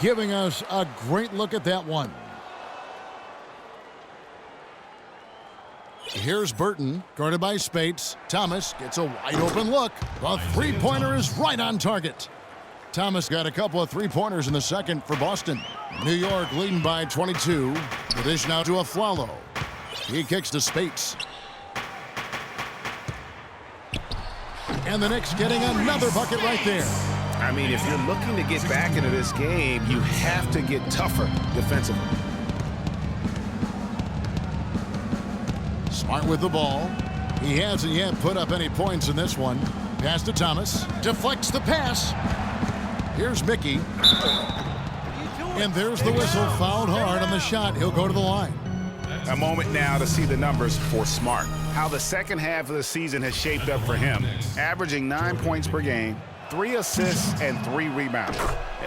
Giving us a great look at that one. Here's Burton, guarded by Spates. Thomas gets a wide open look. The three-pointer is right on target. Thomas got a couple of three-pointers in the second for Boston. New York leading by 22. The dish now to Afflalo. He kicks to Spates. And the Knicks getting another bucket right there. I mean, if you're looking to get back into this game, you have to get tougher defensively. Smart with the ball. He hasn't yet put up any points in this one. Pass to Thomas. Deflects the pass. Here's Mickey. And there's the whistle. Fouled hard on the shot. He'll go to the line. A moment now to see the numbers for Smart. How the second half of the season has shaped up for him. Averaging 9 points per game, 3 assists, and 3 rebounds.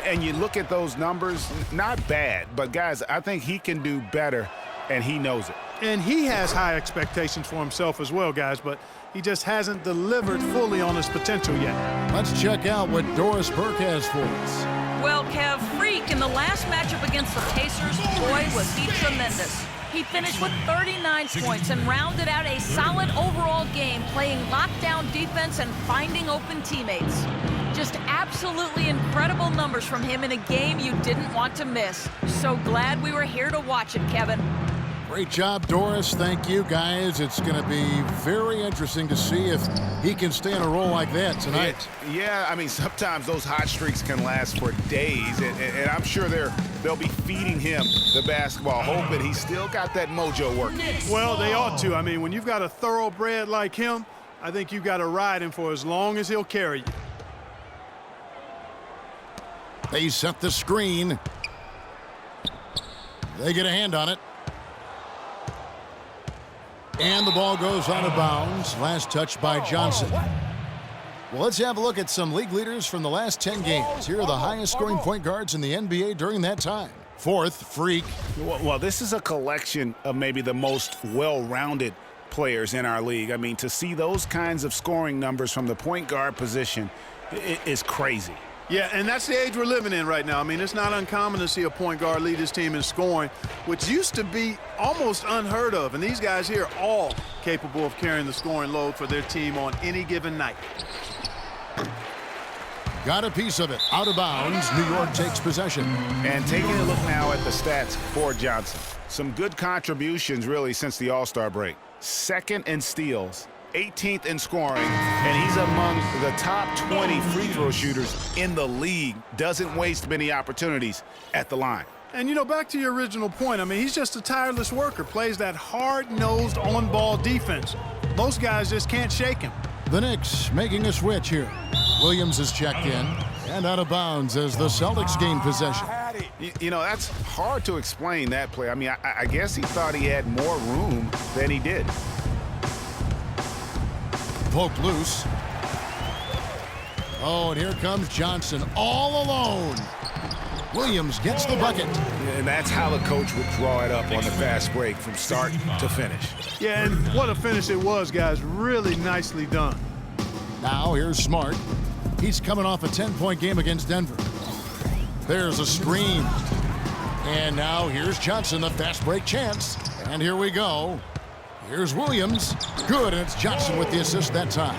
And you look at those numbers, not bad. But, guys, I think he can do better, and he knows it. And he has high expectations for himself as well, guys, but he just hasn't delivered fully on his potential yet. Let's check out what Doris Burke has for us. Well, Kev, Freak in the last matchup against the Pacers, boy, was he tremendous. He finished with 39 points and rounded out a solid overall game, playing lockdown defense and finding open teammates. Just absolutely incredible numbers from him in a game you didn't want to miss. So glad we were here to watch it, Kevin. Great job, Doris. Thank you, guys. It's going to be very interesting to see if he can stay in a role like that tonight. Yeah, I mean, sometimes those hot streaks can last for days, and I'm sure they'll be feeding him the basketball, hoping he's still got that mojo working. Well, they ought to. I mean, when you've got a thoroughbred like him, I think you've got to ride him for as long as he'll carry you. They set the screen. They get a hand on it. And the ball goes out of bounds. Last touch by Johnson. Well, let's have a look at some league leaders from the last 10 games. Here are the highest scoring point guards in the NBA during that time. Fourth, Freak. Well, this is a collection of maybe the most well-rounded players in our league. I mean, to see those kinds of scoring numbers from the point guard position is crazy. Yeah, and that's the age we're living in right now. I mean, it's not uncommon to see a point guard lead his team in scoring, which used to be almost unheard of. And these guys here are all capable of carrying the scoring load for their team on any given night. Got a piece of it. Out of bounds. New York takes possession. And taking a look now at the stats for Johnson. Some good contributions, really, since the All-Star break. Second in steals, 18th in scoring, and he's among the top 20 free throw shooters in the league. Doesn't waste many opportunities at the line. And, you know, back to your original point, I mean, he's just a tireless worker, plays that hard-nosed on-ball defense. Most guys just can't shake him. The Knicks making a switch here. Williams is checked in and out of bounds as the Celtics gain possession. You know, that's hard to explain, that play. I mean, I guess he thought he had more room than he did. Poked loose. Oh, and here comes Johnson all alone. Williams gets the bucket. And that's how the coach would draw it up on the fast break from start to finish. Yeah, and what a finish it was, guys. Really nicely done. Now here's Smart. He's coming off a 10-point game against Denver. There's a screen. And now here's Johnson, the fast break chance. And here we go. Here's Williams. Good, and it's Johnson with the assist that time.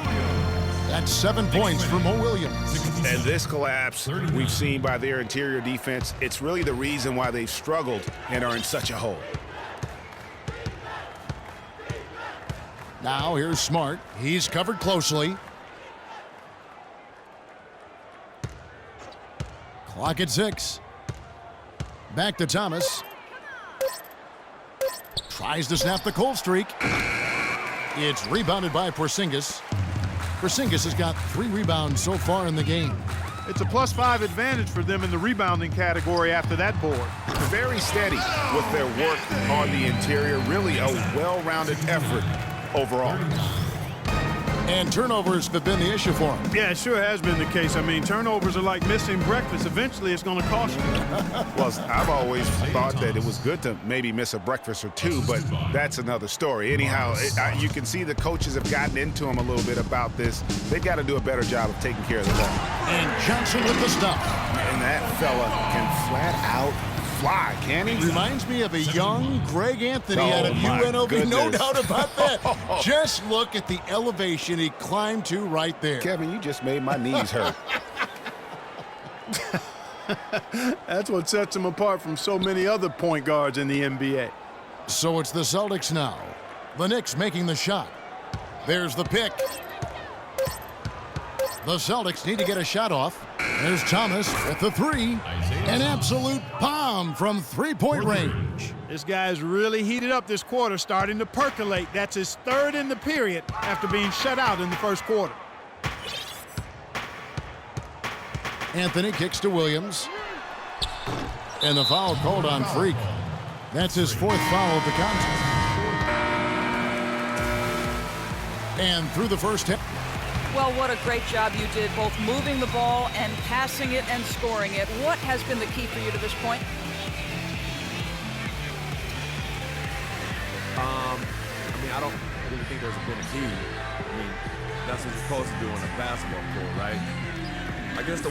That's 7 points for Mo Williams. And this collapse we've seen by their interior defense, it's really the reason why they've struggled and are in such a hole. Now here's Smart. He's covered closely. Clock at 6. Back to Thomas. Tries to snap the cold streak. It's rebounded by Porzingis. Porzingis has got 3 rebounds so far in the game. It's a +5 advantage for them in the rebounding category after that board. Very steady with their work on the interior. Really a well-rounded effort overall. And turnovers have been the issue for him. Yeah, it sure has been the case. I mean, turnovers are like missing breakfast. Eventually, it's going to cost you. Well, I've always thought that it was good to maybe miss a breakfast or two, but that's another story. Anyhow, you can see the coaches have gotten into him a little bit about this. They've got to do a better job of taking care of the ball. And Johnson with the stop. And that fella can flat out fly, can he? Reminds me of a young Greg Anthony out of my UNLV. No goodness. doubt about that. Just look at the elevation he climbed to right there. Kevin, you just made my knees hurt. That's what sets him apart from so many other point guards in the NBA. So it's the Celtics now. The Knicks making the shot. There's the pick. The Celtics need to get a shot off. There's Thomas with the three. An absolute bomb from three-point range. This guy's really heated up this quarter, starting to percolate. That's his third in the period after being shut out in the first quarter. Anthony kicks to Williams. And the foul called on Freak. That's his fourth foul of the contest. And through the first half. Well, what a great job you did, both moving the ball and passing it and scoring it. What has been the key for you to this point? I don't really think there's been a key. That's what you're supposed to do on a basketball court, right? I guess the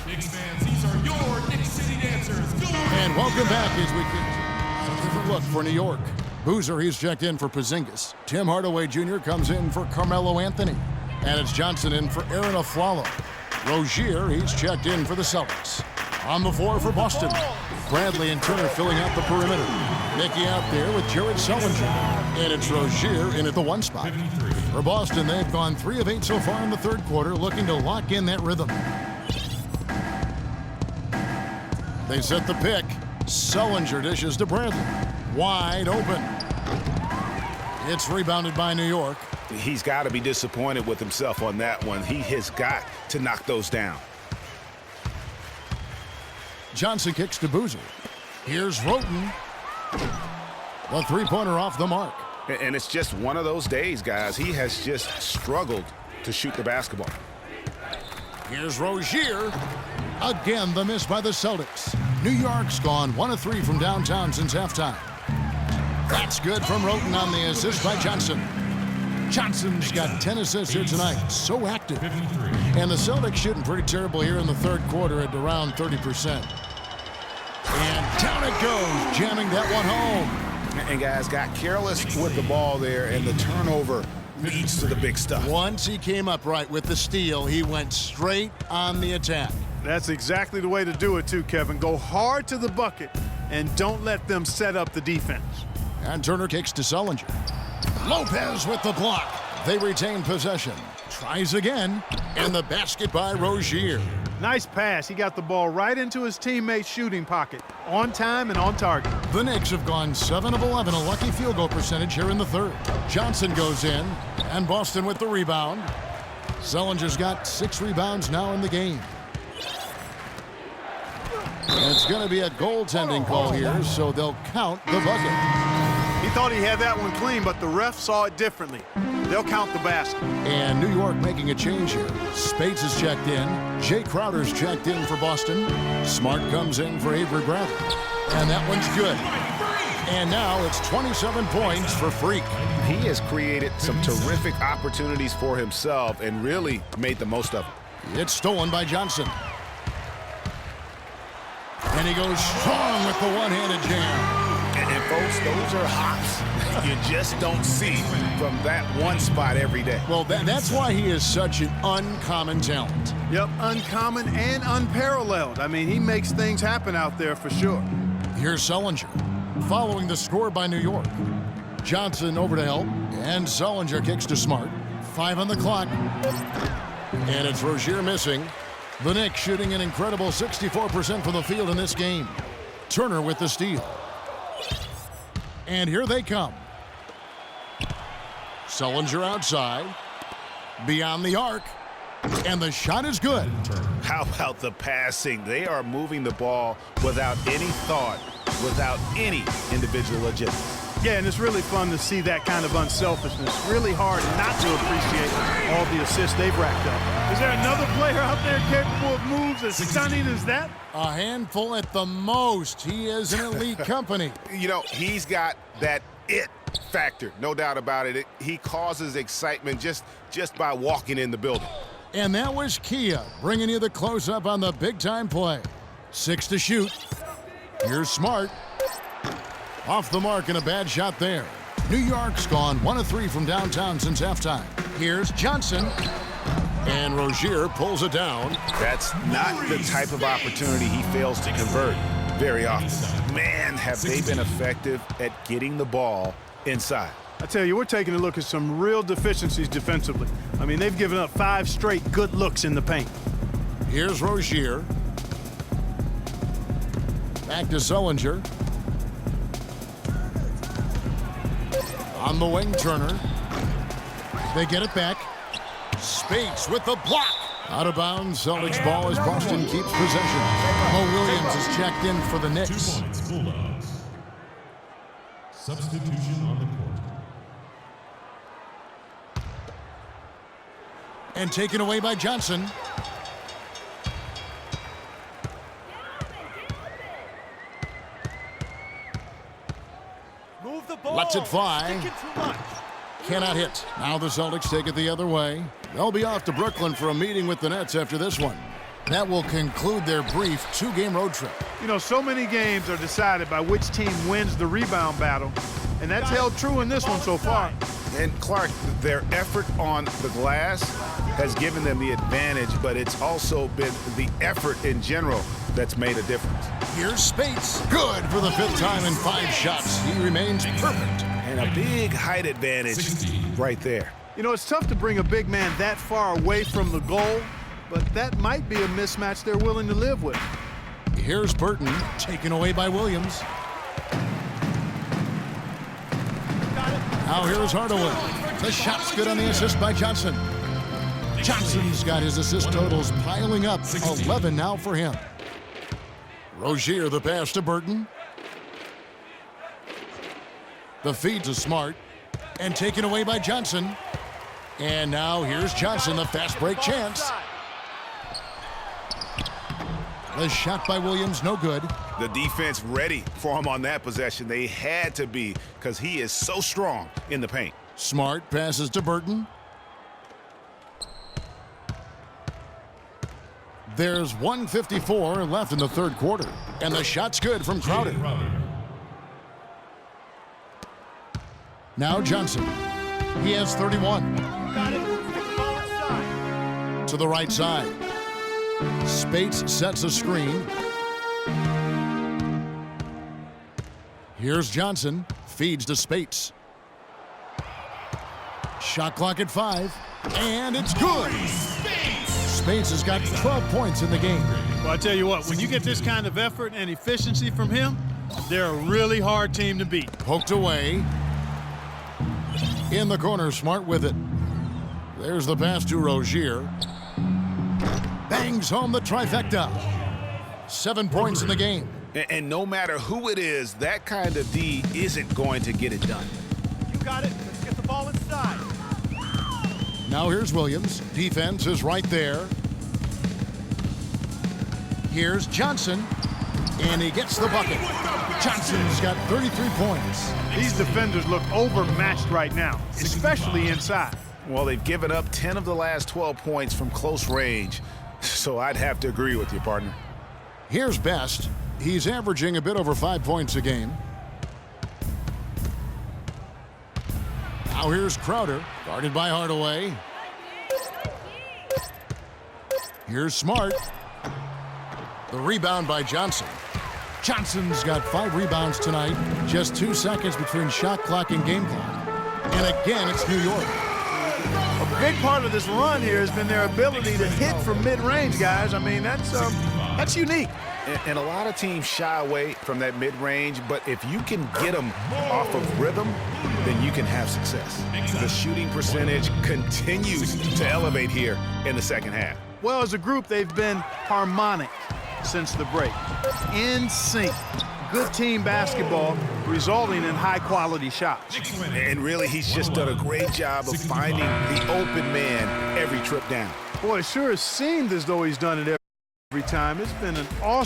Knicks fans, these are your Knicks City Dancers. Go on! And welcome back as we get a different look for New York. Boozer, he's checked in for Porzingis. Tim Hardaway Jr. comes in for Carmelo Anthony. And it's Johnson in for Aaron Aflalo. Rozier, he's checked in for the Celtics. On the floor for Boston, Bradley and Turner filling out the perimeter. Mickey out there with Jared Sullinger. And it's Rozier in at the one spot. For Boston, they've gone 3 of 8 so far in the third quarter, looking to lock in that rhythm. They set the pick. Sullinger dishes to Bradley. Wide open. It's rebounded by New York. He's got to be disappointed with himself on that one. He has got to knock those down. Johnson kicks to Boozer. Here's Roten. The three-pointer off the mark. And it's just one of those days, guys. He has just struggled to shoot the basketball. Here's Rozier. Again, the miss by the Celtics. New York's gone 1 of 3 from downtown since halftime. That's good from Roten on the assist by Johnson. Johnson's got 10 assists here tonight. So active. And the Celtics shooting pretty terrible here in the third quarter at around 30%. And down it goes, jamming that one home. And guys got careless with the ball there, and the turnover leads to the big stuff. Once he came up right with the steal, he went straight on the attack. That's exactly the way to do it, too, Kevin. Go hard to the bucket and don't let them set up the defense. And Turner kicks to Sullinger. Lopez with the block. They retain possession. Tries again. And the basket by Rozier. Nice pass. He got the ball right into his teammate's shooting pocket. On time and on target. The Knicks have gone 7 of 11, a lucky field goal percentage here in the third. Johnson goes in. And Boston with the rebound. Sullinger's got 6 rebounds now in the game. It's going to be a goaltending call here, so they'll count the bucket. He thought he had that one clean, but the ref saw it differently. They'll count the basket. And New York making a change here. Spates is checked in. Jay Crowder's checked in for Boston. Smart comes in for Avery Bradley. And that one's good. And now it's 27 points for Freak. He has created some terrific opportunities for himself and really made the most of it. It's stolen by Johnson. And he goes strong with the one-handed jam. And folks, those are hops you just don't see from that one spot every day. Well, that's why he is such an uncommon talent. Yep, uncommon and unparalleled. I mean, he makes things happen out there for sure. Here's Sullinger, following the score by New York. Johnson over to help, and Sullinger kicks to Smart. 5 on the clock. And it's Rozier missing. The Knicks shooting an incredible 64% from the field in this game. Turner with the steal. And here they come. Sullinger outside. Beyond the arc. And the shot is good. How about the passing? They are moving the ball without any thought, without any individual agenda. Yeah, and it's really fun to see that kind of unselfishness. Really hard not to appreciate all the assists they've racked up. Is there another player out there capable of moves as stunning as that? A handful at the most. He is an elite company. You know, he's got that it factor, no doubt about it. He causes excitement just by walking in the building. And that was Kia bringing you the close-up on the big-time play. 6 to shoot. Here's Smart. Off the mark and a bad shot there. New York's gone 1 of 3 from downtown since halftime. Here's Johnson. And Rozier pulls it down. That's not the type of opportunity he fails to convert very often. Man, have they been effective at getting the ball inside. I tell you, we're taking a look at some real deficiencies defensively. I mean, they've given up 5 straight good looks in the paint. Here's Rozier. Back to Sullinger. On the wing, Turner. They get it back. Spates with the block. Out of bounds. Celtics ball as Boston keeps possession. Mo Williams is checked in for the 2 Knicks. points, Bulldogs. Substitution on the court. And taken away by Johnson. Move the ball. Lets it fly. Sticking too much. Cannot hit. Now the Celtics take it the other way. They'll be off to Brooklyn for a meeting with the Nets after this one. That will conclude their brief 2-game road trip. You know, so many games are decided by which team wins the rebound battle, and that's held true in this one so far. And Clark, their effort on the glass has given them the advantage, but it's also been the effort in general that's made a difference. Here's Spates. Good for the 5th time in 5 shots. He remains perfect. And a big height advantage 16. right there. You know, it's tough to bring a big man that far away from the goal, but that might be a mismatch they're willing to live with. Here's Burton, taken away by Williams. Now here's Hardaway. The shot's good on the assist by Johnson. Johnson's got his assist totals piling up. 11 now for him. Rozier, the pass to Burton. The feed to Smart. And taken away by Johnson. And now here's Johnson, the fast break chance. The shot by Williams, no good. The defense ready for him on that possession. They had to be, because he is so strong in the paint. Smart passes to Burton. There's 1:54 left in the 3rd quarter. And the shot's good from Crowder. Now Johnson. He has 31. Got it. Get the ball inside. To the right side. Spates sets a screen. Here's Johnson. Feeds to Spates. Shot clock at 5. And it's good. Spates has got 12 points in the game. Well, I tell you what, when you get this kind of effort and efficiency from him, they're a really hard team to beat. Poked away. In the corner, Smart with it. There's the pass to Rozier. Bangs home the trifecta. 7 points in the game. And no matter who it is, that kind of D isn't going to get it done. You got it. Let's get the ball inside. Now here's Williams. Defense is right there. Here's Johnson. And he gets the bucket. Johnson's got 33 points. These defenders look overmatched right now, especially inside. Well, they've given up 10 of the last 12 points from close range, so I'd have to agree with you, partner. Here's Best. He's averaging a bit over 5 points a game. Now here's Crowder, guarded by Hardaway. Here's Smart. The rebound by Johnson. Johnson's got 5 rebounds tonight. Just 2 seconds between shot clock and game clock. And again, it's New York. A big part of this run here has been their ability to hit from mid-range, guys. I mean, that's unique. And a lot of teams shy away from that mid-range, but if you can get them off of rhythm, then you can have success. The shooting percentage continues to elevate here in the second half. Well, as a group, they've been harmonic since the break. In sync. Good team basketball resulting in high-quality shots. And really, he's just done a great job of finding the open man every trip down. Boy, it sure seemed as though he's done it every time. It's been an awesome